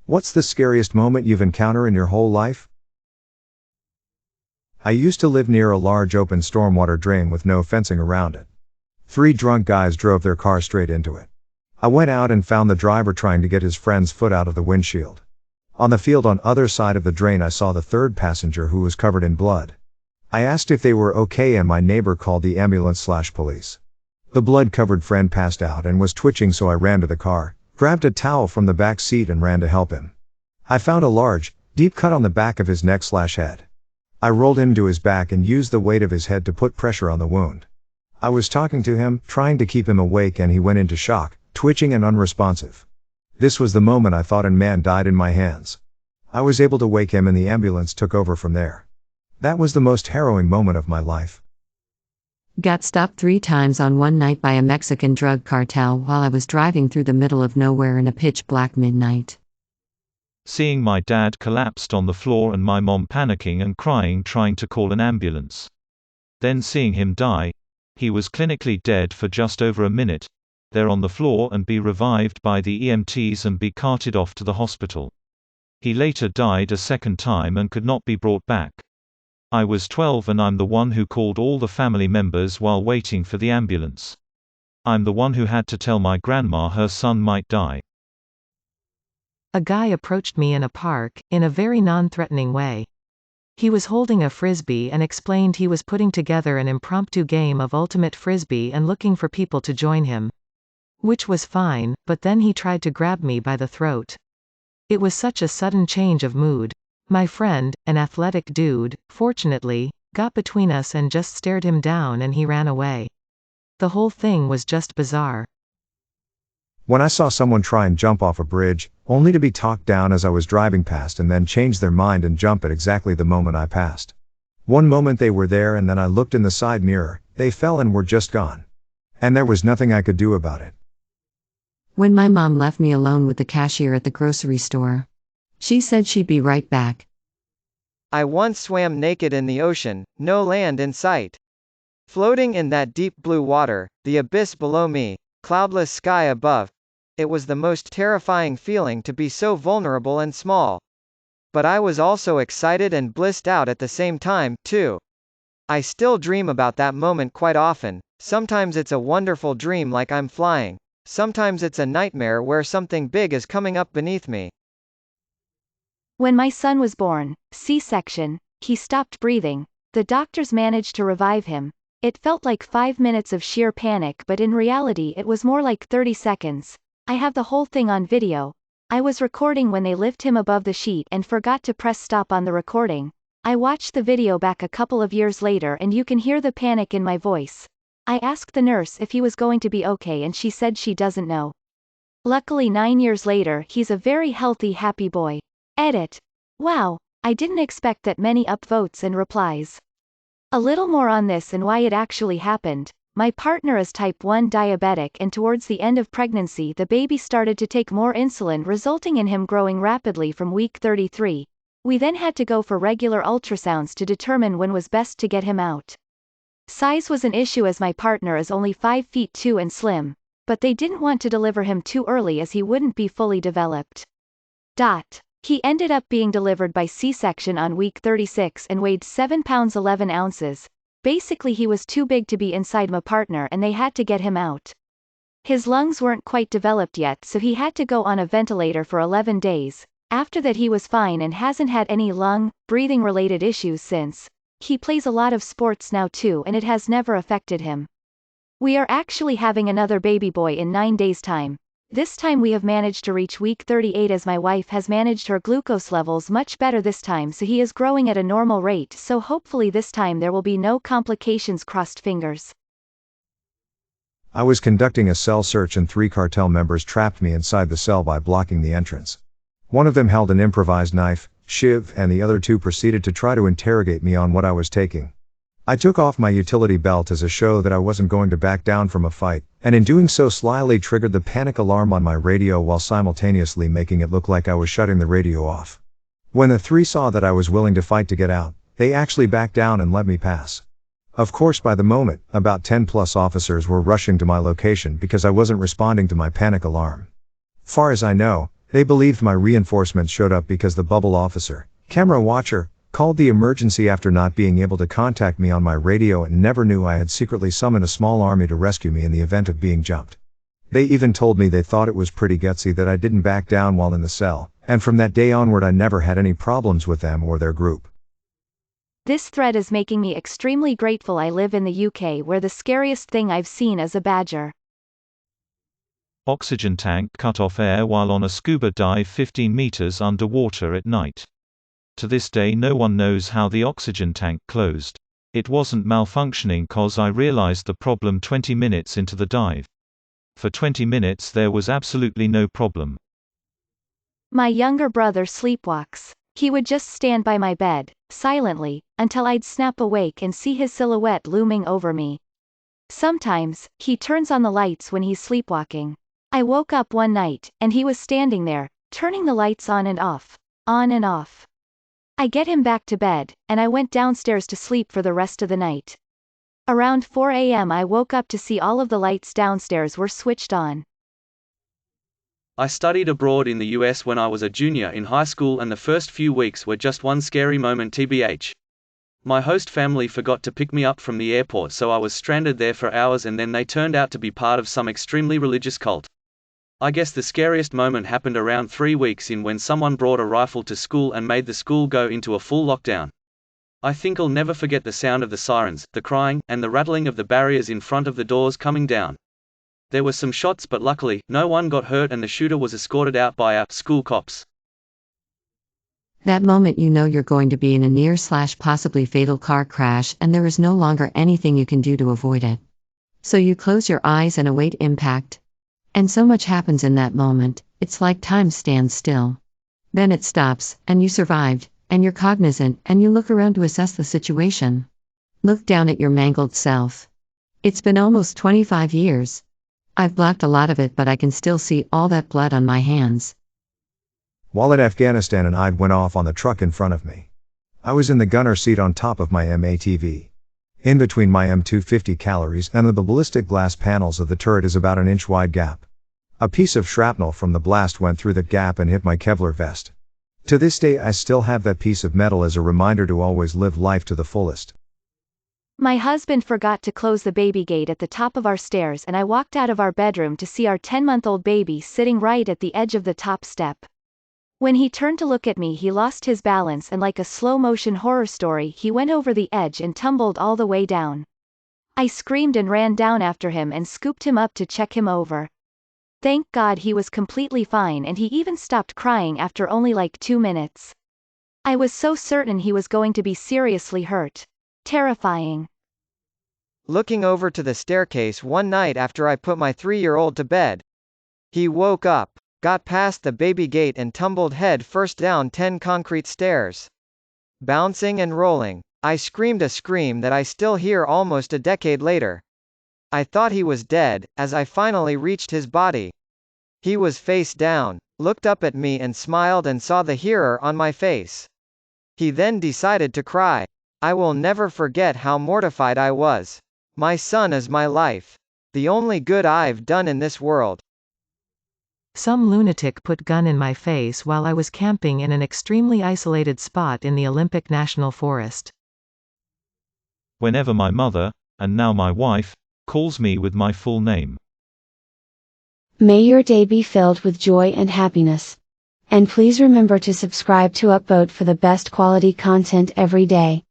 What's the scariest moment you've encountered in your whole life? I used to live near a large open stormwater drain with no fencing around it. 3 drunk guys drove their car straight into it. I went out and found the driver trying to get his friend's foot out of the windshield. On the field on other side of the drain I saw the 3rd passenger who was covered in blood. I asked if they were okay and my neighbor called the ambulance/police. The blood-covered friend passed out and was twitching, so I ran to the car, grabbed a towel from the back seat and ran to help him. I found a large, deep cut on the back of his neck/head. I rolled him to his back and used the weight of his head to put pressure on the wound. I was talking to him, trying to keep him awake, and he went into shock, twitching and unresponsive. This was the moment I thought a man died in my hands. I was able to wake him and the ambulance took over from there. That was the most harrowing moment of my life. Got stopped 3 times on one night by a Mexican drug cartel while I was driving through the middle of nowhere in a pitch-black midnight. Seeing my dad collapsed on the floor and my mom panicking and crying trying to call an ambulance. Then seeing him die. He was clinically dead for just over a minute, there on the floor, and be revived by the EMTs and be carted off to the hospital. He later died a second time and could not be brought back. I was 12 and I'm the one who called all the family members while waiting for the ambulance. I'm the one who had to tell my grandma her son might die. A guy approached me in a park, in a very non-threatening way. He was holding a frisbee and explained he was putting together an impromptu game of ultimate frisbee and looking for people to join him. Which was fine, but then he tried to grab me by the throat. It was such a sudden change of mood. My friend, an athletic dude, fortunately, got between us and just stared him down and he ran away. The whole thing was just bizarre. When I saw someone try and jump off a bridge, only to be talked down as I was driving past and then change their mind and jump at exactly the moment I passed. One moment they were there and then I looked in the side mirror, they fell and were just gone. And there was nothing I could do about it. When my mom left me alone with the cashier at the grocery store. She said she'd be right back. I once swam naked in the ocean, no land in sight. Floating in that deep blue water, the abyss below me, cloudless sky above. It was the most terrifying feeling to be so vulnerable and small. But I was also excited and blissed out at the same time, too. I still dream about that moment quite often. Sometimes it's a wonderful dream like I'm flying. Sometimes it's a nightmare where something big is coming up beneath me. When my son was born, C-section, he stopped breathing. The doctors managed to revive him. It felt like 5 minutes of sheer panic, but in reality it was more like 30 seconds. I have the whole thing on video. I was recording when they lift him above the sheet and forgot to press stop on the recording. I watched the video back a couple of years later and you can hear the panic in my voice. I asked the nurse if he was going to be okay and she said she doesn't know. Luckily 9 years later he's a very healthy, happy boy. Edit. Wow, I didn't expect that many upvotes and replies. A little more on this and why it actually happened. My partner is type 1 diabetic and towards the end of pregnancy the baby started to take more insulin, resulting in him growing rapidly from week 33. We then had to go for regular ultrasounds to determine when was best to get him out. Size was an issue as my partner is only 5 feet 2 and slim, but they didn't want to deliver him too early as he wouldn't be fully developed. He ended up being delivered by C-section on week 36 and weighed 7 pounds 11 ounces. Basically he was too big to be inside my partner and they had to get him out. His lungs weren't quite developed yet so he had to go on a ventilator for 11 days. After that he was fine and hasn't had any lung, breathing related issues since. He plays a lot of sports now too and it has never affected him. We are actually having another baby boy in 9 days' time. This time we have managed to reach week 38 as my wife has managed her glucose levels much better this time, so he is growing at a normal rate, so hopefully this time there will be no complications, crossed fingers. I was conducting a cell search and 3 cartel members trapped me inside the cell by blocking the entrance. One of them held an improvised knife, shiv, and the other 2 proceeded to try to interrogate me on what I was taking. I took off my utility belt as a show that I wasn't going to back down from a fight, and in doing so slyly triggered the panic alarm on my radio while simultaneously making it look like I was shutting the radio off. When the 3 saw that I was willing to fight to get out, they actually backed down and let me pass. Of course by the moment, about 10 plus officers were rushing to my location because I wasn't responding to my panic alarm. Far as I know, They believed my reinforcements showed up because the bubble officer, camera watcher, called the emergency after not being able to contact me on my radio and never knew I had secretly summoned a small army to rescue me in the event of being jumped. They even told me they thought it was pretty gutsy that I didn't back down while in the cell, and from that day onward I never had any problems with them or their group. This thread is making me extremely grateful I live in the UK where the scariest thing I've seen is a badger. Oxygen tank cut off air while on a scuba dive 15 meters underwater at night. To this day no one knows how the oxygen tank closed. It wasn't malfunctioning cause I realized the problem 20 minutes into the dive. For 20 minutes there was absolutely no problem. My younger brother sleepwalks. He would just stand by my bed, silently, until I'd snap awake and see his silhouette looming over me. Sometimes, he turns on the lights when he's sleepwalking. I woke up one night, and he was standing there, turning the lights on and off, on and off. I get him back to bed, and I went downstairs to sleep for the rest of the night. Around 4 a.m. I woke up to see all of the lights downstairs were switched on. I studied abroad in the US when I was a junior in high school, and the first few weeks were just one scary moment tbh. My host family forgot to pick me up from the airport, so I was stranded there for hours, and then they turned out to be part of some extremely religious cult. I guess the scariest moment happened around 3 weeks in when someone brought a rifle to school and made the school go into a full lockdown. I think I'll never forget the sound of the sirens, the crying, and the rattling of the barriers in front of the doors coming down. There were some shots, but luckily, no one got hurt and the shooter was escorted out by our school cops. That moment you know you're going to be in a near/possibly fatal car crash and there is no longer anything you can do to avoid it. So you close your eyes and await impact. And so much happens in that moment, it's like time stands still. Then it stops, and you survived, and you're cognizant, and you look around to assess the situation. Look down at your mangled self. It's been almost 25 years. I've blocked a lot of it, but I can still see all that blood on my hands. While at Afghanistan, an ID went off on the truck in front of me. I was in the gunner seat on top of my MATV. In between my M250 calories and the ballistic glass panels of the turret is about an inch-wide gap. A piece of shrapnel from the blast went through that gap and hit my Kevlar vest. To this day I still have that piece of metal as a reminder to always live life to the fullest. My husband forgot to close the baby gate at the top of our stairs, and I walked out of our bedroom to see our 10-month-old baby sitting right at the edge of the top step. When he turned to look at me, he lost his balance and, like a slow-motion horror story, he went over the edge and tumbled all the way down. I screamed and ran down after him and scooped him up to check him over. Thank God he was completely fine, and he even stopped crying after only like 2 minutes. I was so certain he was going to be seriously hurt. Terrifying. Looking over to the staircase one night after I put my 3-year-old to bed. He woke up, got past the baby gate and tumbled head first down 10 concrete stairs. Bouncing and rolling, I screamed a scream that I still hear almost a decade later. I thought he was dead, as I finally reached his body. He was face down, looked up at me and smiled and saw the horror on my face. He then decided to cry. I will never forget how mortified I was. My son is my life. The only good I've done in this world. Some lunatic put gun in my face while I was camping in an extremely isolated spot in the Olympic National Forest. Whenever my mother, and now my wife, calls me with my full name. May your day be filled with joy and happiness. And please remember to subscribe to Upvote for the best quality content every day.